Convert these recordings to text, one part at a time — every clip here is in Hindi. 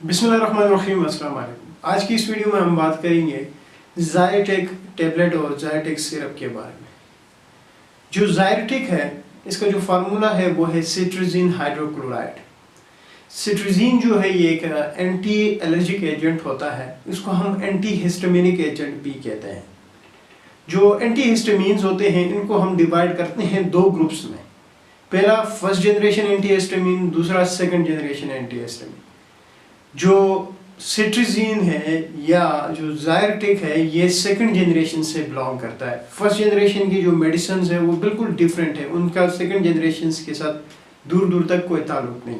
बिस्मिल्लाहिर्रहमानिर्रहीम, अस्सलाम वालेकुम। आज की इस वीडियो में हम बात करेंगे ज़ायरटेक टैबलेट और ज़ायरटेक सिरप के बारे में। जो ज़ायरटेक है, इसका जो फार्मूला है वो है सिट्राज़ीन हाइड्रोक्लोराइड। सिट्राज़ीन जो है ये एक एंटी एलर्जिक एजेंट होता है, इसको हम एंटी हिस्टामिनिक एजेंट भी कहते हैं। जो एंटी हिस्टामीन्स होते हैं इनको हम डिवाइड करते हैं दो ग्रुप्स में। पहला फर्स्ट जनरेशन एंटी हिस्टामिन, दूसरा सेकंड जनरेशन एंटी हिस्टामिन। जो सिट्राज़ीन है या जो ज़ायरटेक है ये सेकंड जनरेशन से बिलोंग करता है। फर्स्ट जनरेशन की जो मेडिसिन है वो बिल्कुल डिफरेंट है, उनका सेकंड जनरेशन के साथ दूर दूर तक कोई ताल्लुक नहीं।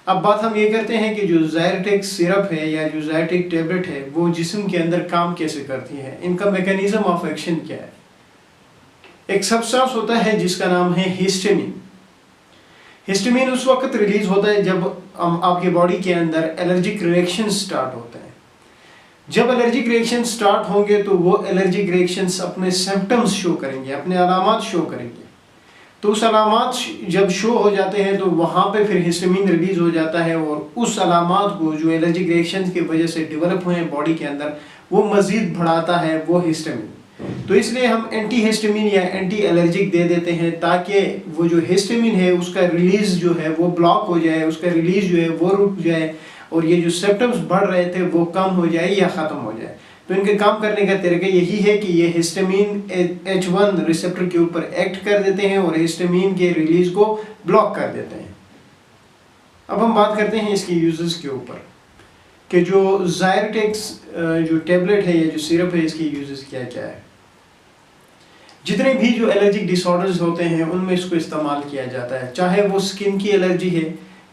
अब बात हम ये करते हैं कि जो ज़ायरटेक सिरप है या जो ज़ायरटेक टैबलेट है वो जिस्म के अंदर काम कैसे करती है, इनका मैकेनिज्म ऑफ एक्शन क्या है। एक सब्सटेंस होता है जिसका नाम है हिस्टामिन। हिस्टामिन उस वक्त रिलीज होता है जब आपके बॉडी के अंदर एलर्जिक रिएक्शन स्टार्ट होते हैं। जब एलर्जिक रिएक्शन स्टार्ट होंगे तो वो एलर्जिक रिएक्शंस अपने सिम्टम्स शो करेंगे, अपने अलामात शो करेंगे। तो उस अलामात जब शो हो जाते हैं तो वहाँ पे फिर हिस्टामिन रिलीज हो जाता है और उस अलामात को जो एलर्जिक रिएक्शन की वजह से डेवलप हुए हैं बॉडी के अंदर वो मज़ीद बढ़ाता है वो हिस्टामिन। तो इसलिए हम एंटी हिस्टामिन या एंटी एलर्जिक दे देते हैं ताकि वो जो हिस्टामिन है उसका रिलीज जो है वो ब्लॉक हो जाए, उसका रिलीज जो है वो रुक जाए और ये जो सिम्टम्स बढ़ रहे थे वो कम हो जाए या ख़त्म हो जाए। तो इनके काम करने का तरीका यही है कि ये हिस्टामिन H1 रिसेप्टर के ऊपर एक्ट कर देते हैं और हिस्टामिन के रिलीज को ब्लॉक कर देते हैं। अब हम बात करते हैं इसके यूजेस के ऊपर कि जो ज़ायरटेक जो टैबलेट है या जो सिरप है इसके यूजेस क्या क्या है। जितने भी जो एलर्जिक डिसऑर्डर्स होते हैं उनमें इसको इस्तेमाल किया जाता है, चाहे वो स्किन की एलर्जी है,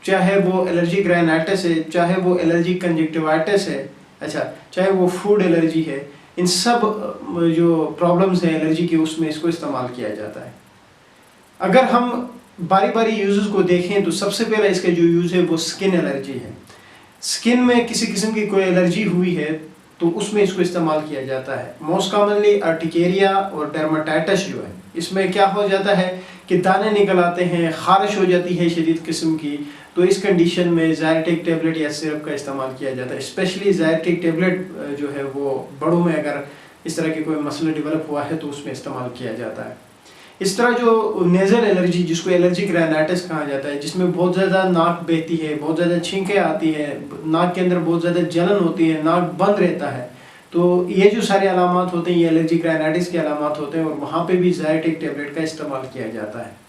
चाहे वो एलर्जिक राइनाइटिस है, चाहे वो एलर्जिक कंजक्टिवाइटिस है, चाहे वो फूड एलर्जी है। इन सब जो प्रॉब्लम्स हैं एलर्जी की उसमें इसको इस्तेमाल किया जाता है। अगर हम बारी बारी यूजेस को देखें तो सबसे पहला इसका जो यूज़ है वो स्किन एलर्जी है। स्किन में किसी किस्म की कोई एलर्जी हुई है तो उसमें इसको इस्तेमाल किया जाता है। मोस्ट कॉमनली अर्टिकेरिया और डर्माटाइटिस जो है, इसमें क्या हो जाता है कि दाने निकल आते हैं, खारिश हो जाती है शदीद किस्म की। तो इस कंडीशन में ज़ायरटेक टैबलेट या सिरप का इस्तेमाल किया जाता है। स्पेशली ज़ायरटेक टैबलेट जो है वो बड़ों में अगर इस तरह की कोई मसला डेवलप हुआ है तो उसमें इस्तेमाल किया जाता है। इस तरह जो नेज़ल एलर्जी जिसको एलर्जिक राइनाइटिस कहा जाता है, जिसमें बहुत ज़्यादा नाक बहती है, बहुत ज़्यादा छींकें आती है, नाक के अंदर बहुत ज़्यादा जलन होती है, नाक बंद रहता है, तो ये जो सारे अलामात होते हैं ये एलर्जिक राइनाइटिस के अलामात होते हैं और वहाँ पे भी ज़ायरटेक टैबलेट का इस्तेमाल किया जाता है।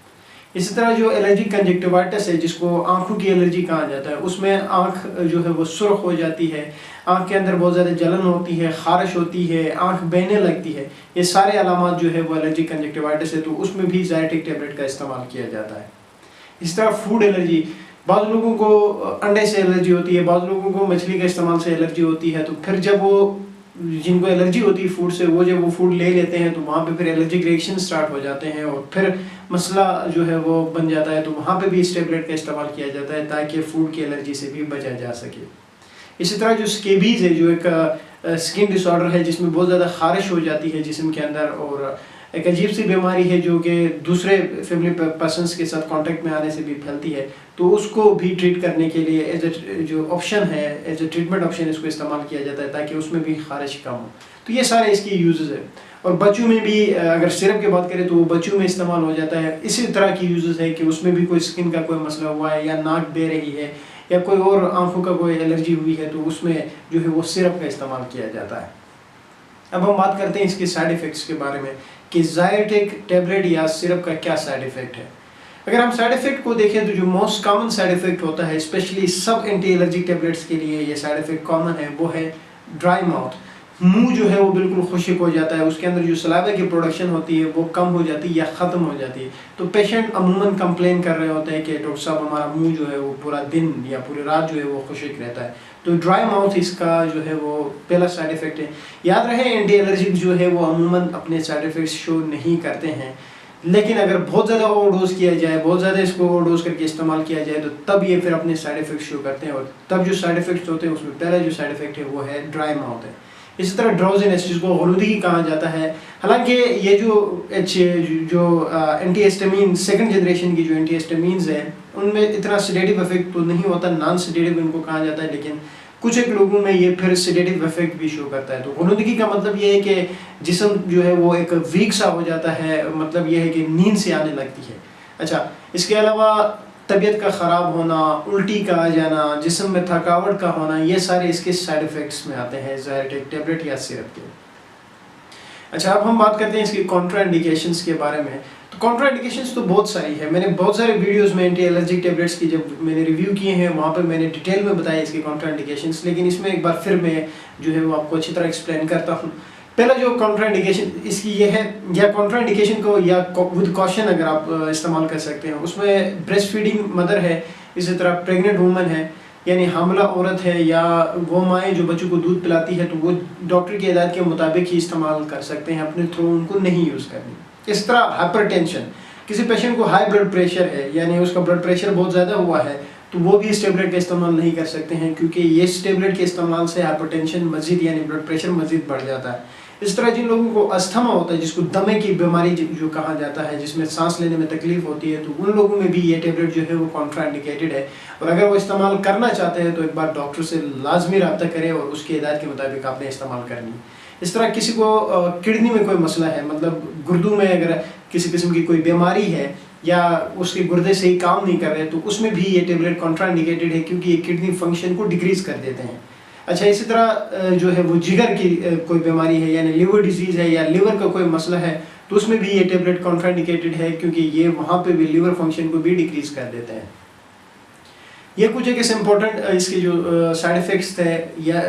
इसी तरह जो एलर्जिक कंजक्टिवाइटिस है जिसको आंखों की एलर्जी कहा जाता है, उसमें आंख जो है वो सुर्ख हो जाती है, आंख के अंदर बहुत ज़्यादा जलन होती है, खारिश होती है, आंख बहने लगती है, ये सारे अलामात जो है वो एलर्जिक कंजक्टिवाइटिस है, तो उसमें भी ज़ायरटेक टैबलेट का इस्तेमाल किया जाता है। इस तरह फूड एलर्जी, बाद लोगों को अंडे से एलर्जी होती है, बाद लोगों को मछली के इस्तेमाल से एलर्जी होती है। तो फिर जब वो जिनको एलर्जी होती है फूड से, वो जब वो फूड ले लेते हैं तो वहाँ पे फिर एलर्जिक रिएक्शन स्टार्ट हो जाते हैं और फिर मसला जो है वो बन जाता है। तो वहाँ पे भी इस टैबलेट का इस्तेमाल किया जाता है ताकि फूड की एलर्जी से भी बचा जा सके। इसी तरह जो स्केबीज है जो एक स्किन डिसऑर्डर है जिसमें बहुत ज़्यादा खारिश हो जाती है जिस्म के अंदर और एक अजीब सी बीमारी है जो कि दूसरे फैमिली पर्सनस के साथ कांटेक्ट में आने से भी फैलती है, तो उसको भी ट्रीट करने के लिए एज ए जो ऑप्शन है, एज ए ट्रीटमेंट ऑप्शन इसको इस्तेमाल किया जाता है ताकि उसमें भी खारिश कम हो। तो ये सारे इसकी यूजेस है। और बच्चों में भी अगर सिरप की बात करें तो वो बच्चों में इस्तेमाल हो जाता है। इसी तरह की यूजेस है कि उसमें भी कोई स्किन का कोई मसला हुआ है या नाक बह रही है या कोई और आंखों का कोई एलर्जी हुई है तो उसमें जो है वो सिरप का इस्तेमाल किया जाता है। अब हम बात करते हैं इसके साइड इफ़ेक्ट्स के बारे में कि ज़ायरटेक टैबलेट या सिरप का क्या साइड इफ़ेक्ट है। अगर हम साइड इफ़ेक्ट को देखें तो जो मोस्ट कॉमन साइड इफ़ेक्ट होता है स्पेशली सब एंटी एलर्जिक टैबलेट्स के लिए ये साइड इफ़ेक्ट कॉमन है, वो है ड्राई माउथ। मुंह जो है वो बिल्कुल खुश्क हो जाता है, उसके अंदर जो सलाइवा की प्रोडक्शन होती है वो कम हो जाती है या ख़त्म हो जाती है। तो पेशेंट अमूमन कंप्लेन कर रहे होते हैं कि डॉक्टर साहब हमारा मुंह जो है वो पूरा दिन या पूरी रात जो है वो खुश्क रहता है। तो ड्राई माउथ इसका जो है वो पहला साइड इफ़ेक्ट है। याद रहे एंटी एलर्जिक जो है वो अमूमन अपने साइड इफ़ेक्ट्स शो नहीं करते हैं, लेकिन अगर बहुत ज़्यादा ओवरडोज किया जाए, बहुत ज़्यादा इसको ओवरडोज करके इस्तेमाल किया जाए तो तब ये फिर अपने साइड इफ़ेक्ट्स शो करते हैं। और तब जो साइड इफ़ेक्ट्स होते हैं उसमें पहला जो साइड इफ़ेक्ट है वो है ड्राई माउथ है। इसी तरह ड्राउजीनेस जिसको ग़ुलूदगी कहा जाता है। हालांकि ये जो एंटीहिस्टामिन सेकंड जनरेशन की जो एंटीहिस्टामिन्स है उनमें इतना सेडेटिव इफेक्ट तो नहीं होता, नॉन सेडेटिव इनको कहा जाता है, लेकिन कुछ एक लोगों में ये फिर सेडेटिव इफेक्ट भी शो करता है। तो ग़ुलूदगी का मतलब ये है कि जिस्म जो है वो एक वीक सा हो जाता है, मतलब ये है कि नींद से आने लगती है। अच्छा, इसके अलावा तबीयत का ख़राब होना, उल्टी का आ जाना, जिस्म में थकावट का होना, ये सारे इसके साइड इफ़ेक्ट्स में आते हैं ज़ायरटेक टैबलेट या सिरप के। अच्छा, अब हम बात करते हैं इसकी कॉन्ट्राइंडिकेशंस के बारे में। तो कॉन्ट्राइंडिकेशंस तो बहुत सारी है, मैंने बहुत सारे वीडियोस में एंटी एलर्जिक टैबलेट्स की जब मैंने रिव्यू किए हैं वहाँ पे मैंने डिटेल में बताया इसके कॉन्ट्राइंडिकेशंस, लेकिन इसमें एक बार फिर मैं जो है वो आपको अच्छी तरह एक्सप्लेन करता हूँ। पहला जो कॉन्ट्राइंडिकेशन इसकी ये है, या कॉन्ट्राइंडिकेशन को या विद कॉशन अगर आप इस्तेमाल कर सकते हैं, उसमें ब्रेस्ट फीडिंग मदर है, इसी तरह प्रेग्नेंट वूमन है यानी हामला औरत है, या वो माएँ जो बच्चों को दूध पिलाती है, तो वो डॉक्टर की हिदायत के मुताबिक ही इस्तेमाल कर सकते हैं, अपने थ्रू उनको नहीं यूज़ करनी। इस तरह हाइपरटेंशन, किसी पेशेंट को हाई ब्लड प्रेशर है यानी उसका ब्लड प्रेशर बहुत ज़्यादा हुआ है, तो वो भी इस टेबलेट का इस्तेमाल नहीं कर सकते हैं, क्योंकि ये इस टेबलेट के इस्तेमाल से हाइपरटेंशन मज़ीद यानी ब्लड प्रेशर मज़ीद बढ़ जाता है। इस तरह जिन लोगों को अस्थमा होता है, जिसको दमे की बीमारी जो कहा जाता है, जिसमें सांस लेने में तकलीफ होती है, तो उन लोगों में भी ये टेबलेट जो है वो कॉन्ट्राइंडिकेटेड है, और अगर वो इस्तेमाल करना चाहते हैं तो एक बार डॉक्टर से लाजमी रब्ता करें और उसकी हिदायत के मुताबिक आपने इस्तेमाल करनी। इस तरह किसी को किडनी में कोई मसला है, मतलब गुर्दों में अगर किसी किस्म की कोई बीमारी है या उसके गुर्दे सही काम नहीं कर रहे, तो उसमें भी ये टेबलेट कॉन्ट्राइंडिकेटेड है, क्योंकि ये किडनी फंक्शन को डिक्रीज कर देते हैं। अच्छा, इसी तरह जो है वो जिगर की कोई बीमारी है यानी लिवर डिजीज़ है या लिवर का कोई मसला है, तो उसमें भी ये टेबलेट कॉन्ट्राइंडिकेटेड है, क्योंकि ये वहाँ पे भी लिवर फंक्शन को भी डिक्रीज कर देते हैं। ये कुछ एक इम्पोर्टेंट इसके जो साइड इफ़ेक्ट्स थे या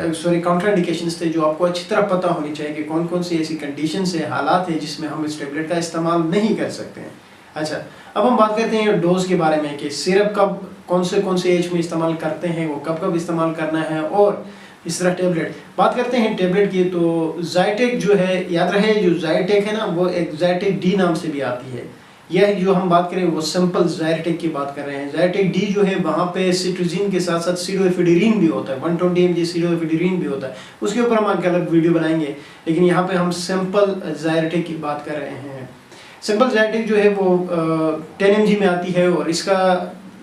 कॉन्ट्राइंडिकेशंस थे जो आपको अच्छी तरह पता होनी चाहिए कि कौन कौन सी ऐसी कंडीशंस है, हालात है जिसमें हम इस टेबलेट का इस्तेमाल नहीं कर सकते हैं। अच्छा, अब हम बात करते हैं डोज के बारे में कि सिरप कब कौन से एज में इस्तेमाल करते हैं, वो कब कब इस्तेमाल करना है, और इस तरह टेबलेट बात करते हैं टेबलेट की। तो ज़ायटेक जो है, याद रहे जो ज़ायटेक है ना, वो एक ज़ायटेक डी नाम से भी आती है। यह जो हम बात करें वो सिंपल ज़ायटेक की बात कर रहे हैं। ज़ायटेक डी जो है वहाँ पे सिट्रोजिन के साथ साथ सीडोएफिड्यूरिन भी होता है, 120 mg सीडोएफिड्यूरिन भी होता है, उसके ऊपर हम आगे अलग वीडियो बनाएंगे, लेकिन यहाँ पे हम सिंपल ज़ायटेक की बात कर रहे हैं। सिंपल ज़ायटेक जो है वो 10 mg में आती है, और इसका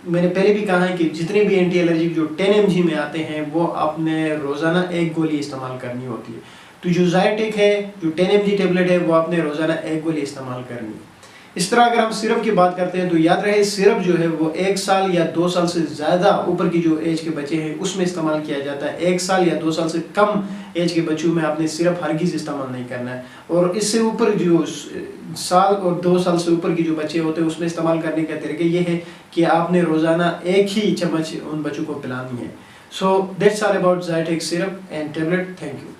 मैंने पहले भी कहा है कि जितने भी एंटी एलर्जिक जो 10 mg में आते हैं वो आपने रोज़ाना एक गोली इस्तेमाल करनी होती है। तो जो ज़ायटेक है, जो 10 mg टेबलेट है, वो आपने रोज़ाना एक गोली इस्तेमाल करनी है। इस तरह अगर हम सिरप की बात करते हैं तो याद रहे सिरप जो है वो 1 साल या 2 साल से ज़्यादा ऊपर की जो एज के बच्चे हैं उसमें इस्तेमाल किया जाता है। 1 साल या 2 साल से कम एज के बच्चों में आपने सिरप हरगिज़ इस्तेमाल नहीं करना है, और इससे ऊपर जो साल और 2 साल से ऊपर की जो बच्चे होते हैं उसमें इस्तेमाल करने का तरीका ये है कि आपने रोज़ाना एक ही चम्मच उन बच्चों को पिलानी है। So that's all about Zytec syrup and tablet. Thank you.